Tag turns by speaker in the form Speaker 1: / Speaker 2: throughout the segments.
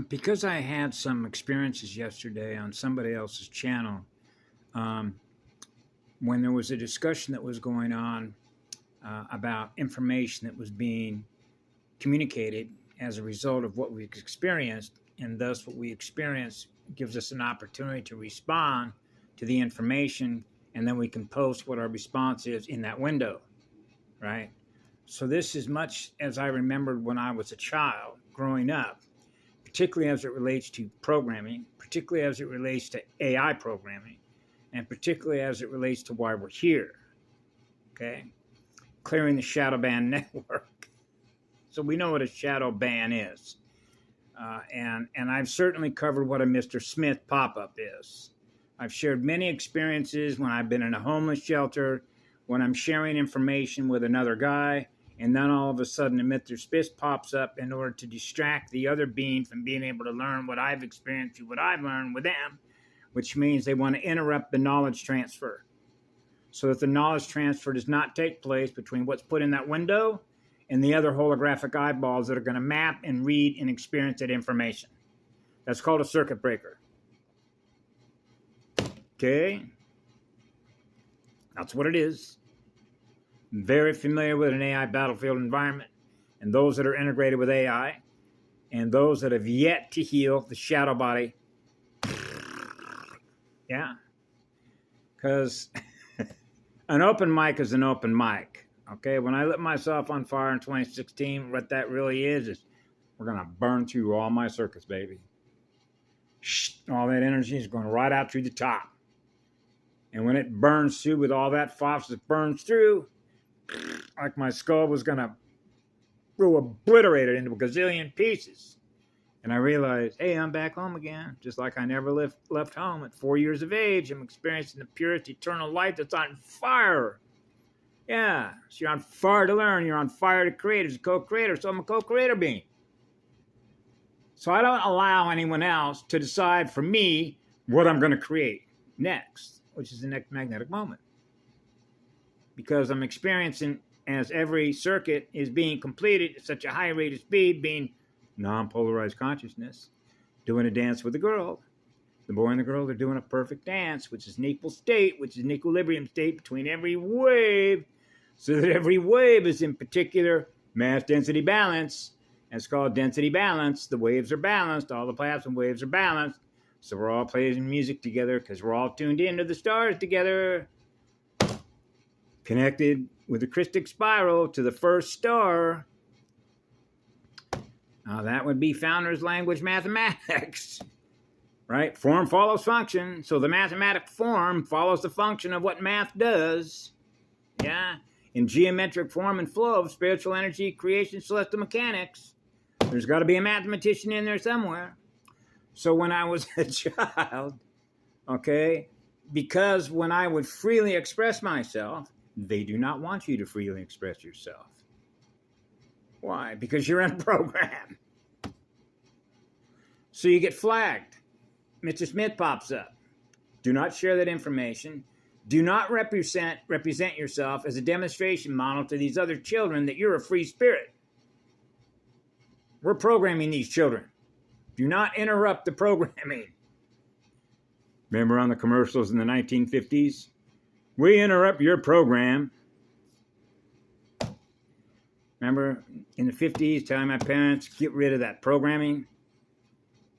Speaker 1: Because I had some experiences yesterday on somebody else's channel, um, when there was a discussion that was going on about information that was being communicated as a result of what we've experienced, and thus what we experience gives us an opportunity to respond to the information, and then we can post what our response is in that window, right? So this is much as I remembered when I was a child growing up, particularly as it relates to programming, particularly as it relates to AI programming, and particularly as it relates to why we're here, okay? Clearing the shadow ban network. So we know what a shadow ban is. And I've certainly covered what a Mr. Smith pop-up is. I've shared many experiences when I've been in a homeless shelter, when I'm sharing information with another guy, and then all of a sudden a Mr. Smith pops up in order to distract the other being from being able to learn what I've experienced through what I've learned with them, which means they want to interrupt the knowledge transfer. So that the knowledge transfer does not take place between what's put in that window and the other holographic eyeballs that are going to map and read and experience that information. That's called a circuit breaker. Okay? That's what it is. I'm very familiar with an AI battlefield environment, and those that are integrated with AI, and those that have yet to heal the shadow body. Yeah. Because an open mic is an open mic. Okay, when I lit myself on fire in 2016, what that really is we're going to burn through all my circuits, baby. All that energy is going right out through the top. And when it burns through with all that phosphorus burns through, like my skull was going to obliterate it into a gazillion pieces. And I realized, hey, I'm back home again. Just like I never left home at 4 years of age. I'm experiencing the purest eternal light that's on fire. Yeah, so you're on fire to learn. You're on fire to create as a co-creator. So I'm a co-creator being. So I don't allow anyone else to decide for me what I'm going to create next, which is the next magnetic moment. Because I'm experiencing, as every circuit is being completed at such a high rate of speed, being non-polarized consciousness, doing a dance with a girl. The boy and the girl are doing a perfect dance, which is an equal state, which is an equilibrium state between every wave, so that every wave is in particular mass density balance. And it's called density balance. The waves are balanced. All the plasma waves are balanced. So we're all playing music together because we're all tuned into the stars together. Connected with the crystic spiral to the first star. That would be Founder's language mathematics. Right? Form follows function. So the mathematic form follows the function of what math does. Yeah? In geometric form and flow of spiritual energy, creation, celestial mechanics. There's got to be a mathematician in there somewhere. So when I was a child, okay, because when I would freely express myself, they do not want you to freely express yourself. Why? Because you're in program. So you get flagged. Mr. Smith pops up. Do not share that information. Do not represent yourself as a demonstration model to these other children that you're a free spirit. We're programming these children. Do not interrupt the programming. Remember on the commercials in the 1950s? We interrupt your program. Remember in the 50s telling my parents, get rid of that programming?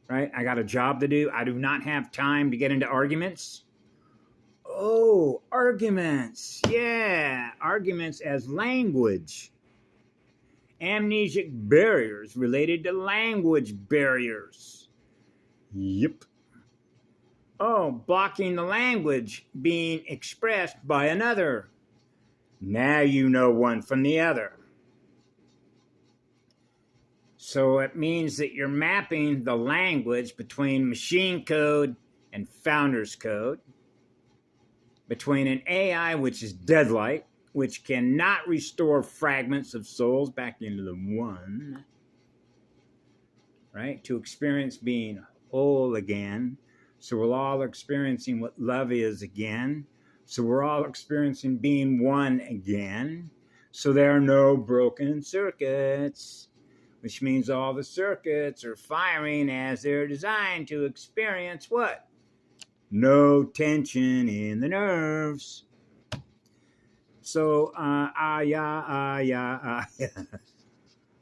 Speaker 1: Right? I got a job to do. I do not have time to get into arguments. Oh, arguments. Yeah, arguments as language. Amnesic barriers related to language barriers. Yep. Oh, blocking the language being expressed by another. Now you know one from the other. So it means that you're mapping the language between machine code and founder's code, between an AI, which is deadlight, which cannot restore fragments of souls back into the one, right? To experience being whole again. So we're all experiencing what love is again. So we're all experiencing being one again. So there are no broken circuits. which means all the circuits are firing as they're designed to experience what? No tension in the nerves. So, yeah.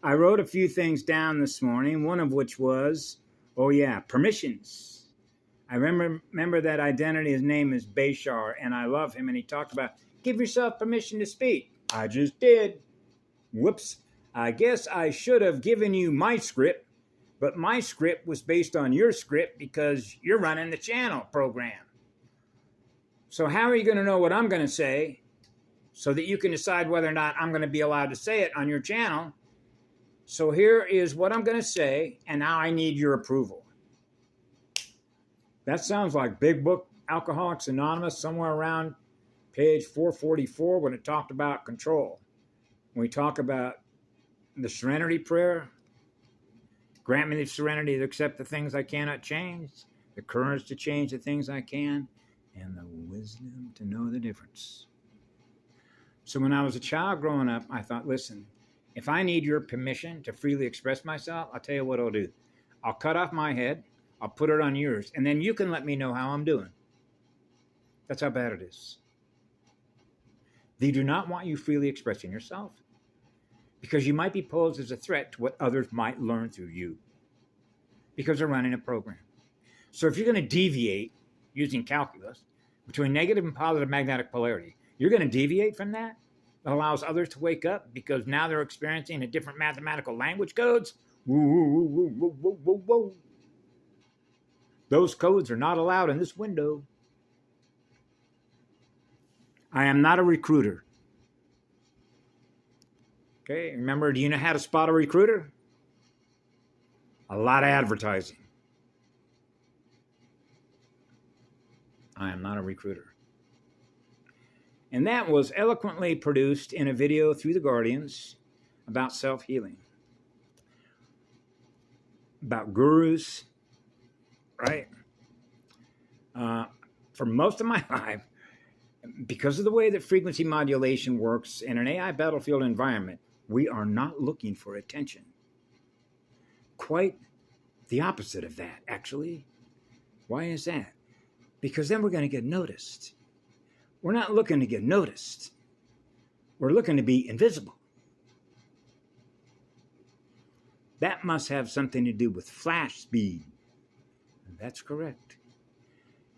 Speaker 1: I wrote a few things down this morning, one of which was, oh yeah, permissions. I remember that identity, his name is Bashar, and I love him, and he talked about, give yourself permission to speak. I just did. Whoops. I guess I should have given you my script, but my script was based on your script because you're running the channel program. So how are you going to know what I'm going to say so that you can decide whether or not I'm going to be allowed to say it on your channel? So here is what I'm going to say, and now I need your approval. That sounds like Big Book Alcoholics Anonymous, somewhere around page 444 when it talked about control. When we talk about the serenity prayer, grant me the serenity to accept the things I cannot change, the courage to change the things I can, and the wisdom to know the difference. So when I was a child growing up, I thought, listen, if I need your permission to freely express myself, I'll tell you what I'll do. I'll cut off my head, I'll put it on yours, and then you can let me know how I'm doing. That's how bad it is. They do not want you freely expressing yourself because you might be posed as a threat to what others might learn through you because they're running a program. So if you're going to deviate using calculus between negative and positive magnetic polarity, you're going to deviate from that. That allows others to wake up because now they're experiencing a different mathematical language codes. Whoa. Those codes are not allowed in this window. I am not a recruiter. Okay, remember, do you know how to spot a recruiter? A lot of advertising. I am not a recruiter. And that was eloquently produced in a video through the Guardians about self-healing. About gurus, right? For most of my life, because of the way that frequency modulation works in an AI battlefield environment, we are not looking for attention. Quite the opposite of that, actually. Why is that? Because then we're going to get noticed. We're not looking to get noticed. We're looking to be invisible. That must have something to do with flash speed. That's correct.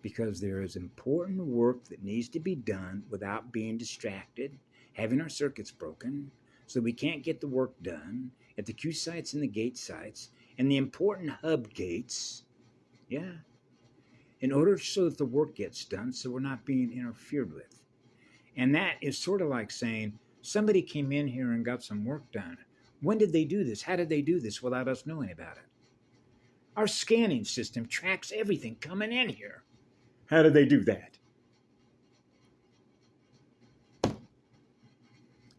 Speaker 1: Because there is important work that needs to be done without being distracted, having our circuits broken, so we can't get the work done at the Q sites and the gate sites and the important hub gates. Yeah. In order so that the work gets done, so we're not being interfered with. And that is sort of like saying, somebody came in here and got some work done. When did they do this? How did they do this without us knowing about it? Our scanning system tracks everything coming in here. How did they do that?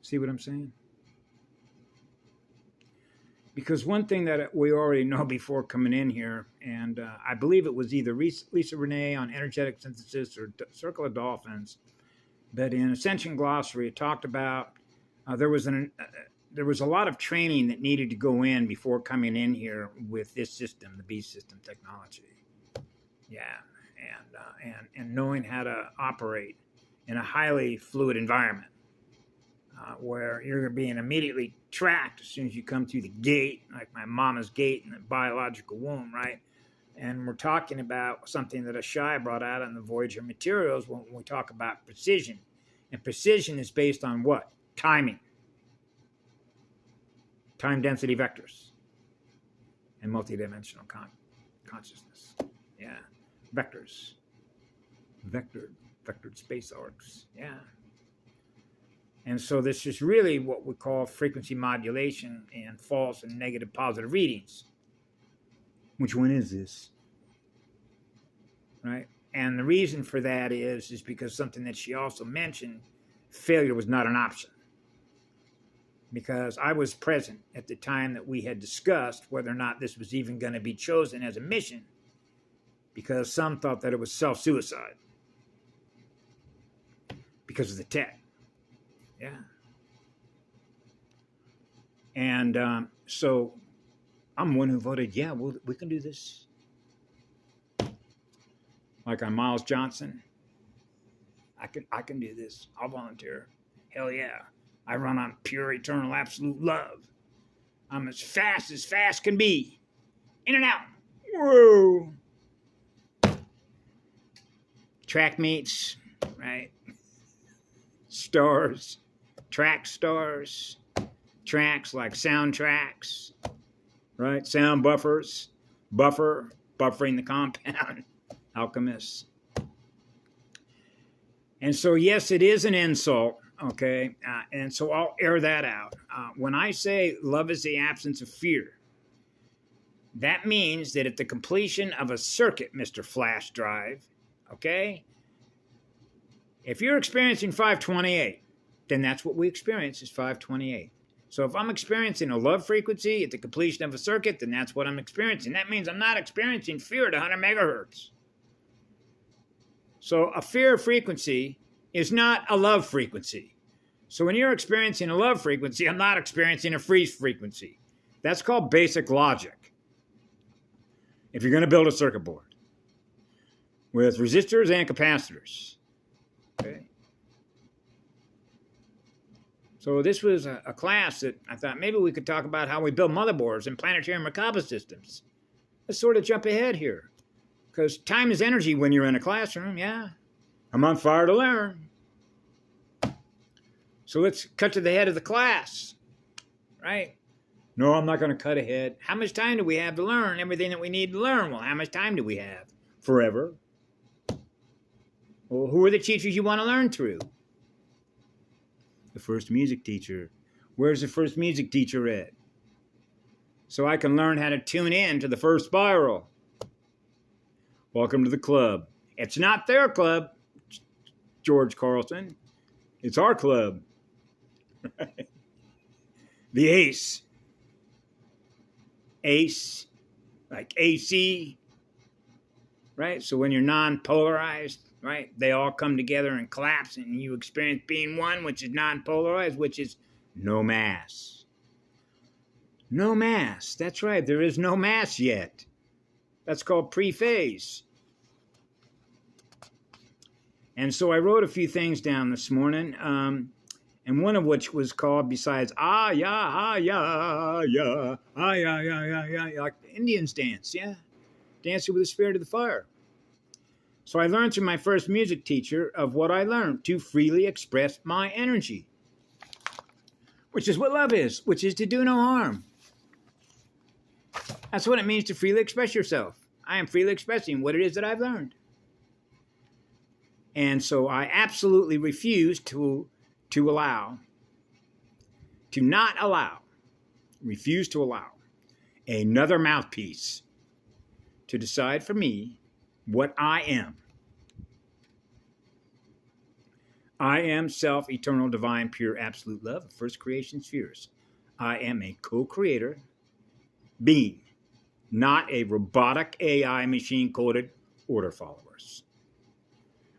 Speaker 1: See what I'm saying? Because one thing that we already know before coming in here, and I believe it was either Lisa Renee on energetic synthesis or Circle of Dolphins, but in Ascension Glossary, it talked about there was a lot of training that needed to go in before coming in here with this system, the B system technology. Yeah, and knowing how to operate in a highly fluid environment. Where you're being immediately tracked as soon as you come through the gate, like my mama's gate in the biological womb, right? And we're talking about something that Ashai brought out on the Voyager materials when we talk about precision. And precision is based on what? Timing. Time density vectors. And multidimensional consciousness. Yeah. Vectors. Vectored space arcs. Yeah. And so this is really what we call frequency modulation and false and negative positive readings. Which one is this? Right? And the reason for that is because something that she also mentioned, failure was not an option. Because I was present at the time that we had discussed whether or not this was even going to be chosen as a mission. Because some thought that it was self-suicide. Because of the tech. Yeah. And so I'm one who voted, yeah, we can do this. Like I'm Miles Johnson. I can do this. I'll volunteer. Hell yeah. I run on pure, eternal, absolute love. I'm as fast can be. In and out. Whoa. Track meets, right? Stars. Track stars. Tracks like soundtracks, right? Sound buffers. Buffering the compound. Alchemists. And so, yes, it is an insult, okay? And so I'll air that out. When I say love is the absence of fear, that means that at the completion of a circuit, Mr. Flash Drive, okay? If you're experiencing 528, then that's what we experience is 528. So if I'm experiencing a love frequency at the completion of a circuit, then that's what I'm experiencing. That means I'm not experiencing fear at 100 megahertz. So a fear frequency is not a love frequency. So when you're experiencing a love frequency, I'm not experiencing a freeze frequency. That's called basic logic. If you're going to build a circuit board with resistors and capacitors. Okay. So this was a class that I thought maybe we could talk about how we build motherboards and planetary Merkaba systems. Let's sort of jump ahead here. Because time is energy when you're in a classroom, yeah. I'm on fire to learn. So let's cut to the head of the class, right? No, I'm not going to cut ahead. How much time do we have to learn everything that we need to learn? Well, how much time do we have? Forever. Well, who are the teachers you want to learn through? The first music teacher. Where's the first music teacher at? So I can learn how to tune in to the first spiral. Welcome to the club. It's not their club, George Carlson. It's our club. The ACE. ACE, like AC, right? So when you're non-polarized, right, they all come together and collapse, and you experience being one, which is non-polarized, which is no mass. No mass. That's right. There is no mass yet. That's called pre-phase. And so I wrote a few things down this morning, and one of which was called, besides yeah, like the Indians dance, yeah? Dancing with the spirit of the fire. So I learned through my first music teacher of what I learned, to freely express my energy, which is what love is, which is to do no harm. That's what it means to freely express yourself. I am freely expressing what it is that I've learned. And so I absolutely refuse to refuse to allow another mouthpiece to decide for me what I am. I am self, eternal, divine, pure, absolute love of first creation spheres. I am a co-creator being, not a robotic AI machine-coded order followers.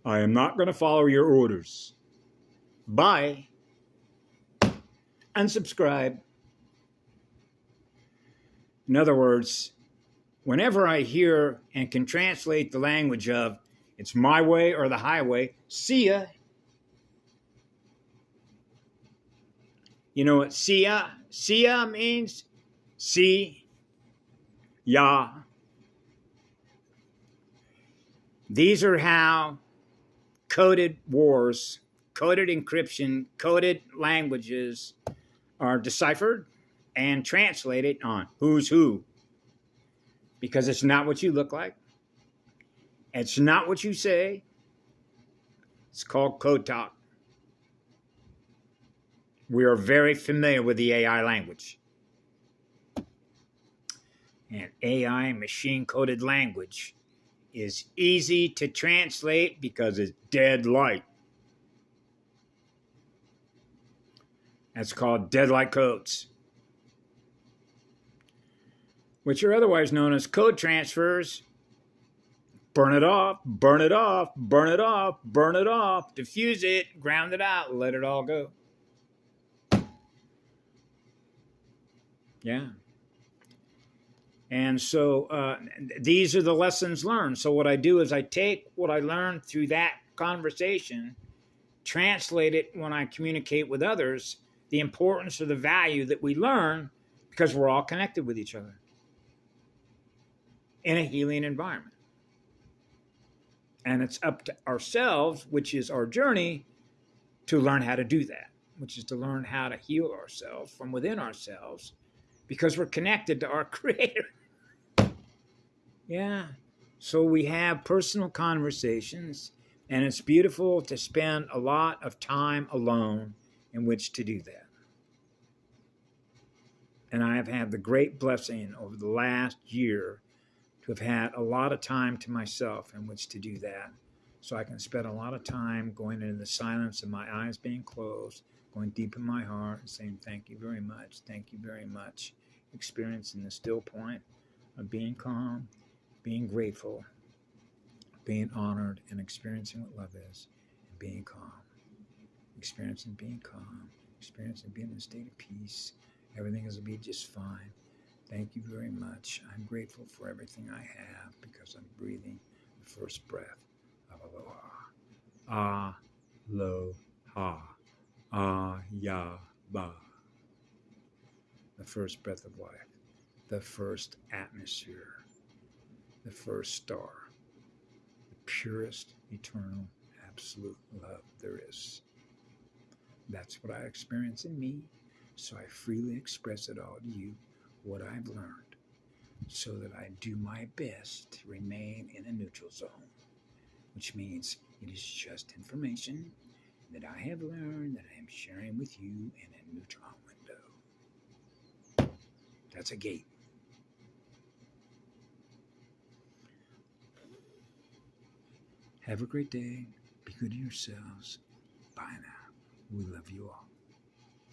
Speaker 1: I am not going to follow your orders. Bye. Unsubscribe. In other words, whenever I hear and can translate the language of it's my way or the highway, see ya. You know what see ya? See ya means? See ya. These are how coded wars, coded encryption, coded languages are deciphered and translated on who's who. Because it's not what you look like. It's not what you say. It's called code talk. We are very familiar with the AI language. And AI, machine-coded language, is easy to translate because it's dead light. That's called dead light codes, which are otherwise known as code transfers. Burn it off, burn it off, burn it off, burn it off, diffuse it, ground it out, let it all go. Yeah. And so these are the lessons learned. So what I do is I take what I learned through that conversation, translate it when I communicate with others, the importance or the value that we learn, because we're all connected with each other in a healing environment. And it's up to ourselves, which is our journey, to learn how to do that, which is to learn how to heal ourselves from within ourselves, because we're connected to our Creator. Yeah. So we have personal conversations, and it's beautiful to spend a lot of time alone in which to do that. And I have had the great blessing over the last year to have had a lot of time to myself in which to do that. So I can spend a lot of time going into the silence and my eyes being closed, going deep in my heart and saying, thank you very much, thank you very much. Experiencing the still point of being calm, being grateful, being honored, and experiencing what love is, and being calm. Experiencing being calm, experiencing being in a state of peace. Everything is going to be just fine. Thank you very much. I'm grateful for everything I have because I'm breathing the first breath of aloha. Aloha. Ayaba. The first breath of life. The first atmosphere. The first star. The purest, eternal, absolute love there is. That's what I experience in me, so I freely express it all to you, what I've learned, so that I do my best to remain in a neutral zone, which means it is just information that I have learned that I am sharing with you in a neutron window. That's a gate. Have a great day. Be good to yourselves. Bye now. We love you all.